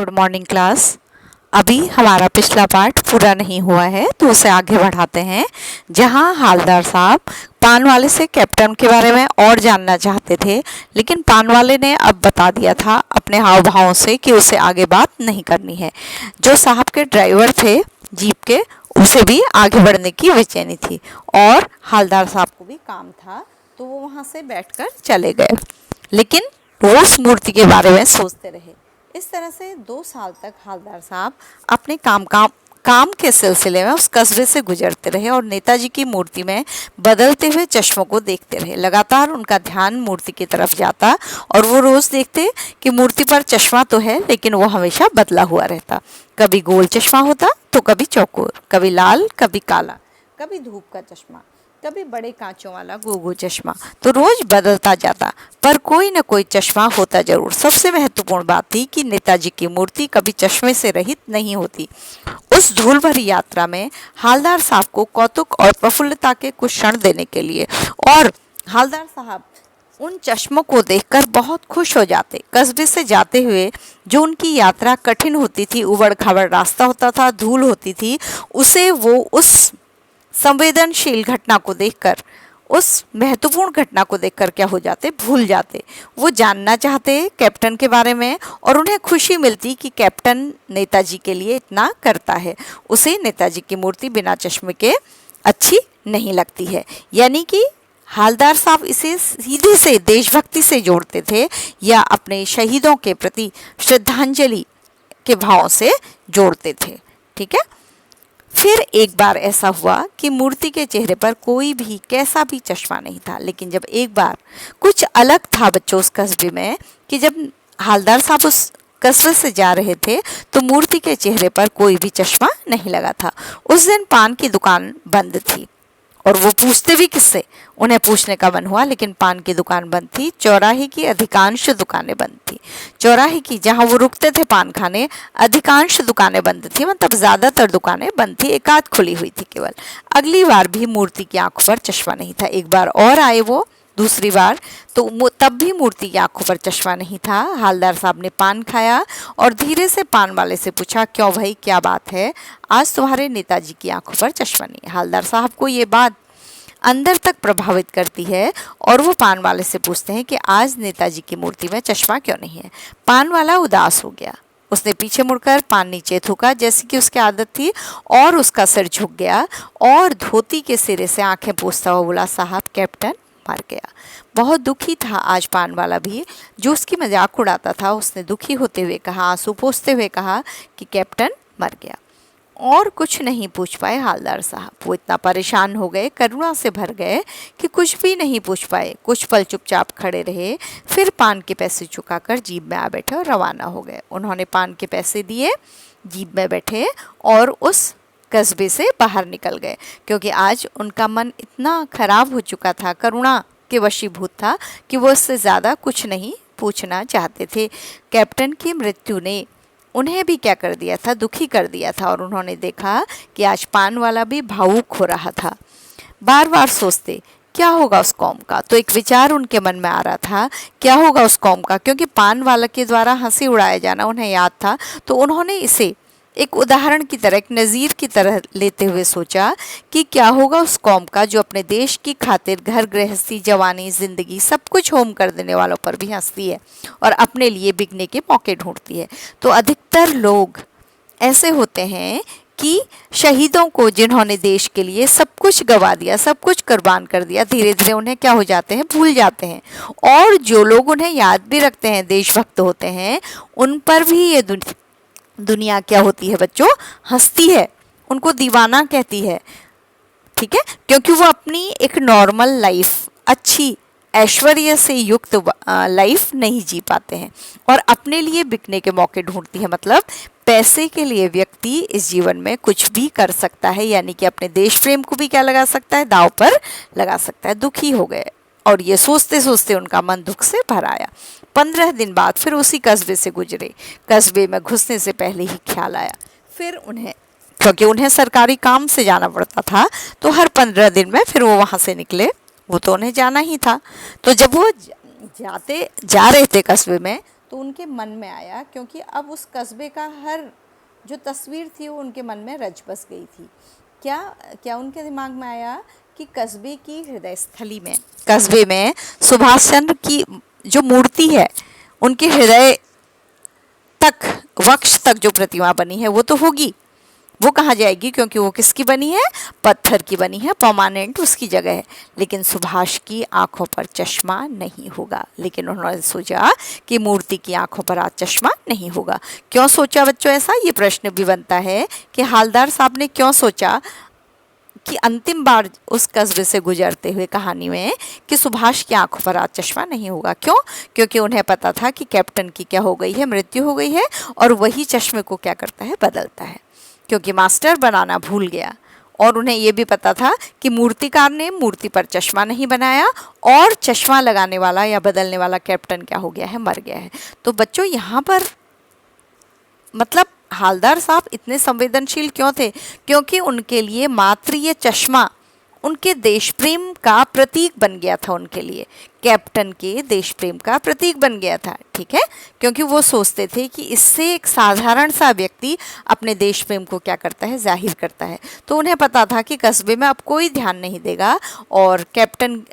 Good morning class. अभी हमारा पिछला पार्ट पूरा नहीं हुआ है तो उसे आगे बढ़ाते हैं। जहां हालदार साहब पान वाले से कैप्टन के बारे में और जानना चाहते थे, लेकिन पान वाले ने अब बता दिया था अपने हाव भावों से कि उसे आगे बात नहीं करनी है। जो साहब के ड्राइवर थे जीप के, उसे भी आगे बढ़ने की बेचैनी थी और हालदार साहब को भी काम था, तो वो वहाँ से बैठकर चले गए। लेकिन वो उस मूर्ति के बारे में सोचते रहे। इस तरह से 2 साल तक हालदार साहब अपने काम के सिलसिले में उस कस्बे से गुजरते रहे और नेताजी की मूर्ति में बदलते हुए चश्मों को देखते रहे। लगातार उनका ध्यान मूर्ति की तरफ जाता और वो रोज देखते कि मूर्ति पर चश्मा तो है, लेकिन वो हमेशा बदला हुआ रहता। कभी गोल चश्मा होता तो कभी चौकोर, कभी लाल, कभी काला, कभी धूप का चश्मा, कभी बड़े कांचों वाला गोगो चश्मा। तो रोज बदलता जाता, पर कोई न कोई चश्मा होता जरूर। सबसे महत्वपूर्ण बात थी कि नेताजी की मूर्ति कभी चश्मे से रहित नहीं होती। उस धूल भरी यात्रा में हालदार साहब को कौतुक और प्रफुल्लता के कुछ क्षण देने के लिए, और हालदार साहब उन चश्मों को देखकर बहुत खुश हो जाते। कस्बे से जाते हुए जो उनकी यात्रा कठिन होती थी, उबड़ खाबड़ रास्ता होता था, धूल होती थी, उसे वो उस संवेदनशील घटना को देखकर, उस महत्वपूर्ण घटना को देखकर क्या हो जाते, भूल जाते। वो जानना चाहते कैप्टन के बारे में और उन्हें खुशी मिलती कि कैप्टन नेताजी के लिए इतना करता है। उसे नेताजी की मूर्ति बिना चश्मे के अच्छी नहीं लगती है। यानी कि हालदार साहब इसे सीधे से देशभक्ति से जोड़ते थे या अपने शहीदों के प्रति श्रद्धांजलि के भाव से जोड़ते थे। ठीक है। फिर एक बार ऐसा हुआ कि मूर्ति के चेहरे पर कोई भी कैसा भी चश्मा नहीं था। लेकिन जब एक बार कुछ अलग था बच्चों उस कस्बे में, कि जब हालदार साहब उस कस्बे से जा रहे थे तो मूर्ति के चेहरे पर कोई भी चश्मा नहीं लगा था। उस दिन पान की दुकान बंद थी और वो पूछते भी किससे, उन्हें पूछने का मन हुआ, लेकिन पान की दुकान बंद थी। चौराहे की अधिकांश दुकानें बंद थी। चौराहे की, जहां वो रुकते थे पान खाने, अधिकांश दुकानें बंद थी, मतलब ज़्यादातर दुकानें बंद थी, एक आध खुली हुई थी केवल। अगली बार भी मूर्ति की आंखों पर चश्मा नहीं था। एक बार और आए वो, दूसरी बार, तो तब भी मूर्ति की आंखों पर चश्मा नहीं था। हालदार साहब ने पान खाया और धीरे से पान वाले से पूछा, क्यों भाई, क्या बात है, आज तुम्हारे नेताजी की आंखों पर चश्मा नहीं? हालदार साहब को ये बात अंदर तक प्रभावित करती है और वो पान वाले से पूछते हैं कि आज नेताजी की मूर्ति में चश्मा क्यों नहीं है। पान वाला उदास हो गया। उसने पीछे मुड़कर पान नीचे थूका जैसे कि उसकी आदत थी और उसका सिर झुक गया और धोती के सिरे से आंखें पोंछता हुआ बोला, साहब कैप्टन मर गया। बहुत दुखी था आज पान वाला भी, जो उसकी मजाक उड़ाता था। उसने दुखी होते हुए कहा, आंसू पोंछते हुए कहा कि कैप्टन मर गया। और कुछ नहीं पूछ पाए हालदार साहब। वो इतना परेशान हो गए, करुणा से भर गए कि कुछ भी नहीं पूछ पाए। कुछ पल चुपचाप खड़े रहे, फिर पान के पैसे चुकाकर जीप में आ बैठे और रवाना हो गए। उन्होंने पान के पैसे दिए, जीप में बैठे और उस कस्बे से बाहर निकल गए, क्योंकि आज उनका मन इतना खराब हो चुका था, करुणा के वशीभूत था, कि वो इससे ज़्यादा कुछ नहीं पूछना चाहते थे। कैप्टन की मृत्यु ने उन्हें भी क्या कर दिया था, दुखी कर दिया था। और उन्होंने देखा कि आज पान वाला भी भावुक हो रहा था। बार बार सोचते क्या होगा उस कौम का, तो एक विचार उनके मन में आ रहा था, क्या होगा उस कौम का, क्योंकि पान वाला के द्वारा हंसी उड़ाया जाना उन्हें याद था। तो उन्होंने इसे एक उदाहरण की तरह, एक नज़ीर की तरह लेते हुए सोचा कि क्या होगा उस कौम का जो अपने देश की खातिर घर गृहस्थी, जवानी, जिंदगी सब कुछ होम कर देने वालों पर भी हंसती है और अपने लिए बिकने के मौके ढूंढती है। तो अधिकतर लोग ऐसे होते हैं कि शहीदों को, जिन्होंने देश के लिए सब कुछ गवा दिया, सब कुछ कुर्बान कर दिया, धीरे धीरे उन्हें क्या हो जाते हैं, भूल जाते हैं। और जो लोग उन्हें याद भी रखते हैं, देशभक्त होते हैं, उन पर भी ये दुनिया क्या होती है बच्चों, हंसती है, उनको दीवाना कहती है। ठीक है, क्योंकि वो अपनी एक नॉर्मल लाइफ, अच्छी ऐश्वर्य से युक्त लाइफ नहीं जी पाते हैं और अपने लिए बिकने के मौके ढूंढती है। मतलब पैसे के लिए व्यक्ति इस जीवन में कुछ भी कर सकता है, यानी कि अपने देश प्रेम को भी क्या लगा सकता है, दांव पर लगा सकता है। दुखी हो गए और ये सोचते सोचते उनका मन दुख से भर आया। 15 दिन बाद फिर उसी कस्बे से गुजरे। कस्बे में घुसने से पहले ही ख्याल आया, फिर उन्हें, क्योंकि उन्हें सरकारी काम से जाना पड़ता था, तो हर 15 दिन में फिर वो वहाँ से निकले, वो तो उन्हें जाना ही था। तो जब वो जा रहे थे कस्बे में, तो उनके मन में आया, क्योंकि अब उस कस्बे का हर जो तस्वीर थी वो उनके मन में रच बस गई थी। क्या क्या उनके दिमाग में आया कि कस्बे की हृदय स्थली में, कस्बे में सुभाष चंद्र की जो मूर्ति है, उनके हृदय तक, वक्ष तक जो प्रतिमा बनी है वो तो होगी, वो कहाँ जाएगी, क्योंकि वो किसकी बनी है, पत्थर की बनी है, परमानेंट उसकी जगह है। लेकिन सुभाष की आंखों पर चश्मा नहीं होगा। लेकिन उन्होंने सोचा कि मूर्ति की आंखों पर आज चश्मा नहीं होगा। क्यों सोचा बच्चों ऐसा, ये प्रश्न भी बनता है कि हालदार साहब ने क्यों सोचा कि अंतिम बार उस कस्बे से गुजरते हुए कहानी में कि सुभाष की आंखों पर आज चश्मा नहीं होगा। क्यों? क्योंकि उन्हें पता था कि कैप्टन की क्या हो गई है, मृत्यु हो गई है, और वही चश्मे को क्या करता है, बदलता है। क्योंकि मास्टर बनाना भूल गया, और उन्हें ये भी पता था कि मूर्तिकार ने मूर्ति पर चश्मा नहीं बनाया, और चश्मा लगाने वाला या बदलने वाला कैप्टन क्या हो गया है, मर गया है। तो बच्चों यहाँ पर मतलब हालदार साहब इतने संवेदनशील क्यों थे? क्योंकि उनके लिए मात्र ये चश्मा उनके देश प्रेम का प्रतीक बन गया था, उनके लिए कैप्टन के देश प्रेम का प्रतीक बन गया था। ठीक है, क्योंकि वो सोचते थे कि इससे एक साधारण सा व्यक्ति अपने देश प्रेम को क्या करता है, जाहिर करता है। तो उन्हें पता था कि कस्बे में अब कोई ध्यान नहीं देगा, और कैप्टन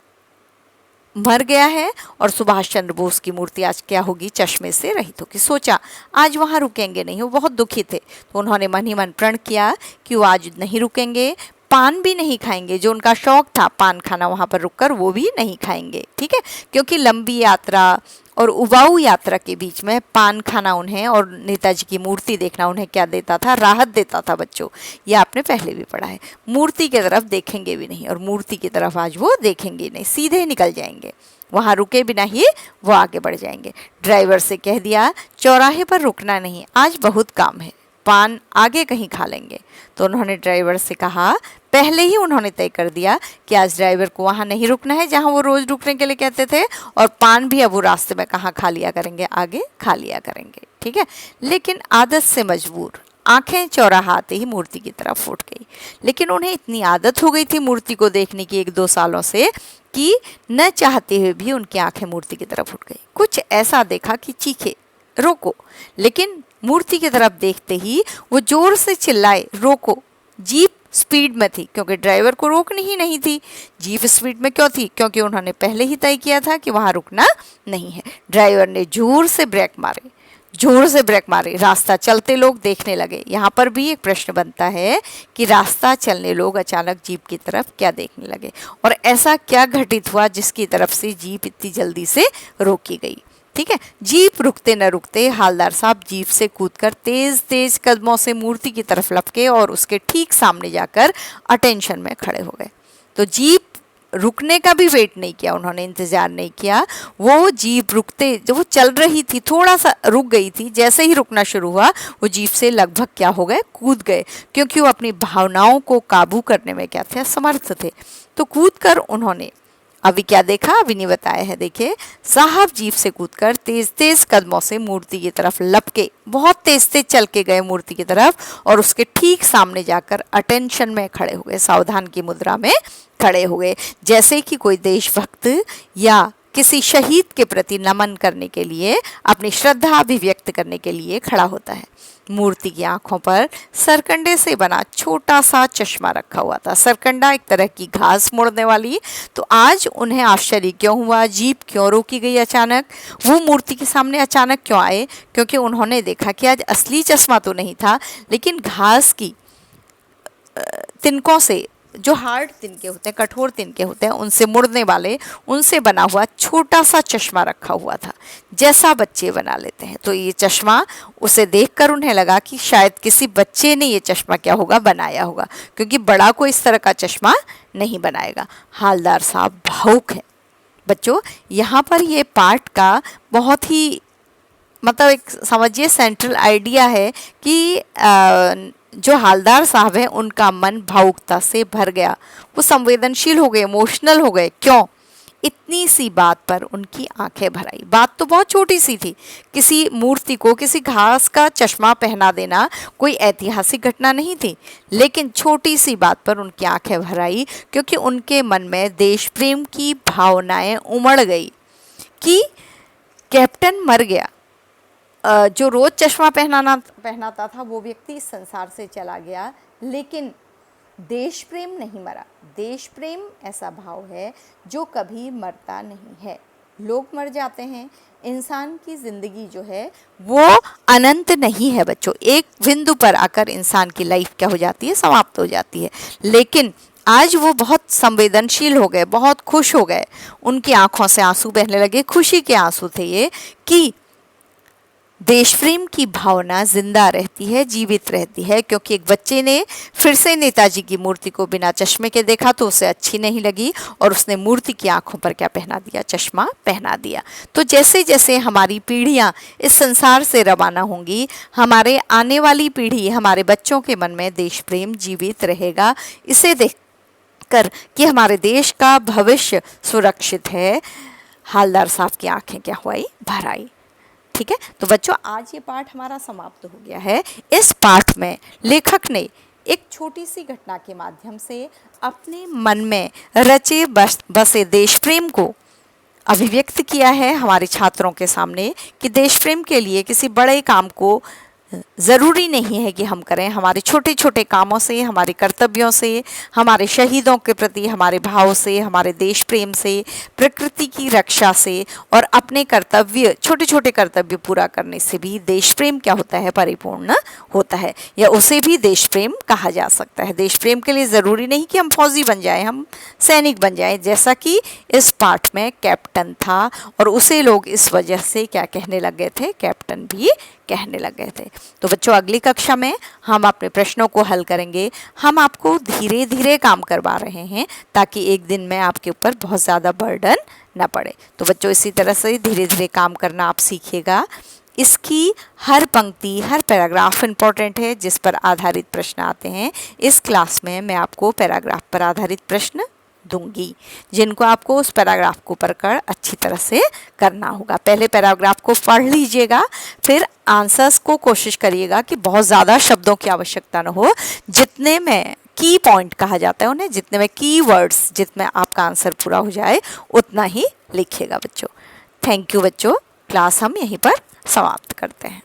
मर गया है, और सुभाष चंद्र बोस की मूर्ति आज क्या होगी, चश्मे से रहित होगी। सोचा आज वहाँ रुकेंगे नहीं, वो बहुत दुखी थे। तो उन्होंने मन ही मन प्रण किया कि वो आज नहीं रुकेंगे, पान भी नहीं खाएंगे, जो उनका शौक था पान खाना, वहाँ पर रुककर वो भी नहीं खाएंगे। ठीक है, क्योंकि लंबी यात्रा और उबाऊ यात्रा के बीच में पान खाना उन्हें और नेताजी की मूर्ति देखना उन्हें क्या देता था, राहत देता था। बच्चों ये आपने पहले भी पढ़ा है। मूर्ति की तरफ देखेंगे भी नहीं, और मूर्ति की तरफ आज वो देखेंगे नहीं, सीधे निकल जाएंगे, वहाँ रुके बिना ही वो आगे बढ़ जाएंगे। ड्राइवर से कह दिया चौराहे पर रुकना नहीं, आज बहुत काम है, पान आगे कहीं खा लेंगे। तो उन्होंने ड्राइवर से कहा, पहले ही उन्होंने तय कर दिया कि आज ड्राइवर को वहाँ नहीं रुकना है जहाँ वो रोज़ रुकने के लिए कहते थे, और पान भी अब वो रास्ते में कहाँ खा लिया करेंगे, आगे खा लिया करेंगे। ठीक है, लेकिन आदत से मजबूर आंखें चौराहा आते ही मूर्ति की तरफ उठ गई। लेकिन उन्हें इतनी आदत हो गई थी मूर्ति को देखने की 1-2 सालों से कि न चाहते हुए भी उनकी आंखें मूर्ति की तरफ उठ गई। कुछ ऐसा देखा कि चीखे, रोको, लेकिन मूर्ति की तरफ देखते ही वो जोर से चिल्लाए, रोको। जीप स्पीड में थी, क्योंकि ड्राइवर को रोकनी ही नहीं थी। जीप स्पीड में क्यों थी? क्योंकि उन्होंने पहले ही तय किया था कि वहाँ रुकना नहीं है। ड्राइवर ने जोर से ब्रेक मारे, जोर से ब्रेक मारे। रास्ता चलते लोग देखने लगे। यहाँ पर भी एक प्रश्न बनता है कि रास्ता चलने लोग अचानक जीप की तरफ क्या देखने लगे, और ऐसा क्या घटित हुआ जिसकी तरफ से जीप इतनी जल्दी से रोकी गई। ठीक है, जीप रुकते न रुकते हालदार साहब जीप से कूदकर तेज तेज कदमों से मूर्ति की तरफ लपके और उसके ठीक सामने जाकर अटेंशन में खड़े हो गए। तो जीप रुकने का भी वेट नहीं किया, उन्होंने इंतज़ार नहीं किया। वो जीप रुकते, जब वो चल रही थी थोड़ा सा रुक गई थी, जैसे ही रुकना शुरू हुआ वो जीप से लगभग क्या हो गए, कूद गए, क्योंकि वो अपनी भावनाओं को काबू करने में क्या थे, समर्थ थे। तो कूद कर उन्होंने अभी क्या देखा, अभी नहीं बताया है। देखिए, साहब जीप से कूदकर तेज तेज कदमों से मूर्ति की तरफ लपके, बहुत तेज तेज चल के गए मूर्ति की तरफ, और उसके ठीक सामने जाकर अटेंशन में खड़े हुए, सावधान की मुद्रा में खड़े हुए, जैसे कि कोई देशभक्त या किसी शहीद के प्रति नमन करने के लिए, अपनी श्रद्धा अभिव्यक्त करने के लिए खड़ा होता है। मूर्ति की आंखों पर सरकंडे से बना छोटा सा चश्मा रखा हुआ था। सरकंडा एक तरह की घास मोड़ने वाली। तो आज उन्हें आश्चर्य क्यों हुआ, जीप क्यों रोकी गई अचानक, वो मूर्ति के सामने अचानक क्यों आए? क्योंकि उन्होंने देखा कि आज असली चश्मा तो नहीं था, लेकिन घास की तिनकों से, जो हार्ड तिनके होते हैं, कठोर तिनके होते हैं, उनसे मुड़ने वाले, उनसे बना हुआ छोटा सा चश्मा रखा हुआ था, जैसा बच्चे बना लेते हैं। तो ये चश्मा, उसे देखकर उन्हें लगा कि शायद किसी बच्चे ने ये चश्मा क्या होगा, बनाया होगा, क्योंकि बड़ा कोई इस तरह का चश्मा नहीं बनाएगा। हालदार साहब भावुक हैं। बच्चों यहाँ पर ये पाठ का बहुत ही मतलब एक समझिए सेंट्रल आइडिया है कि जो हालदार साहब हैं उनका मन भावुकता से भर गया, वो संवेदनशील हो गए, इमोशनल हो गए। क्यों? इतनी सी बात पर उनकी आंखें भर आई। बात तो बहुत छोटी सी थी, किसी मूर्ति को किसी घास का चश्मा पहना देना कोई ऐतिहासिक घटना नहीं थी, लेकिन छोटी सी बात पर उनकी आंखें भर आई, क्योंकि उनके मन में देश प्रेम की भावनाएं उमड़ गई कि कैप्टन मर गया, जो रोज़ चश्मा पहनाता था वो व्यक्ति इस संसार से चला गया, लेकिन देश प्रेम नहीं मरा। देश प्रेम ऐसा भाव है जो कभी मरता नहीं है। लोग मर जाते हैं, इंसान की ज़िंदगी जो है वो अनंत नहीं है बच्चों। एक बिंदु पर आकर इंसान की लाइफ क्या हो जाती है, समाप्त हो जाती है। लेकिन आज वो बहुत संवेदनशील हो गए, बहुत खुश हो गए, उनकी आंखों से आंसू बहने लगे, खुशी के आंसू थे ये कि देश प्रेम की भावना जिंदा रहती है, जीवित रहती है। क्योंकि एक बच्चे ने फिर से नेताजी की मूर्ति को बिना चश्मे के देखा तो उसे अच्छी नहीं लगी और उसने मूर्ति की आंखों पर क्या पहना दिया, चश्मा पहना दिया। तो जैसे जैसे हमारी पीढ़ियां इस संसार से रवाना होंगी, हमारे आने वाली पीढ़ी, हमारे बच्चों के मन में देश प्रेम जीवित रहेगा। इसे देखकर कि हमारे देश का भविष्य सुरक्षित है, हालदार साहब की आंखें क्या हुई, भर आई। ठीक है, तो बच्चों आज ये पाठ हमारा समाप्त हो गया है। इस पाठ में लेखक ने एक छोटी सी घटना के माध्यम से अपने मन में रचे बसे देश प्रेम को अभिव्यक्त किया है हमारे छात्रों के सामने कि देश प्रेम के लिए किसी बड़े काम को ज़रूरी नहीं है कि हम करें। हमारे छोटे छोटे कामों से, हमारे कर्तव्यों से, हमारे शहीदों के प्रति हमारे भाव से, हमारे देश प्रेम से, प्रकृति की रक्षा से और अपने कर्तव्य, छोटे छोटे कर्तव्य पूरा करने से भी देश प्रेम क्या होता है, परिपूर्ण होता है, या उसे भी देश प्रेम कहा जा सकता है। देश प्रेम के लिए ज़रूरी नहीं कि हम फौजी बन जाएं, हम सैनिक बन जाएं, जैसा कि इस पाठ में कैप्टन था और उसे लोग इस वजह से क्या कहने लग गए थे, कैप्टन भी कहने लग गए थे। तो बच्चों अगली कक्षा में हम अपने प्रश्नों को हल करेंगे। हम आपको धीरे धीरे काम करवा रहे हैं ताकि एक दिन में आपके ऊपर बहुत ज़्यादा बर्डन न पड़े। तो बच्चों इसी तरह से धीरे धीरे काम करना आप सीखिएगा। इसकी हर पंक्ति, हर पैराग्राफ इम्पॉर्टेंट है जिस पर आधारित प्रश्न आते हैं। इस क्लास में मैं आपको पैराग्राफ पर आधारित प्रश्न दूंगी जिनको आपको उस पैराग्राफ को पढ़कर अच्छी तरह से करना होगा। पहले पैराग्राफ को पढ़ लीजिएगा, फिर आंसर्स को कोशिश करिएगा कि बहुत ज़्यादा शब्दों की आवश्यकता न हो, जितने में की पॉइंट कहा जाता है उन्हें, जितने में की वर्ड्स, जितने आपका आंसर पूरा हो जाए उतना ही लिखिएगा बच्चों। थैंक यू बच्चों, क्लास हम यहीं पर समाप्त करते हैं।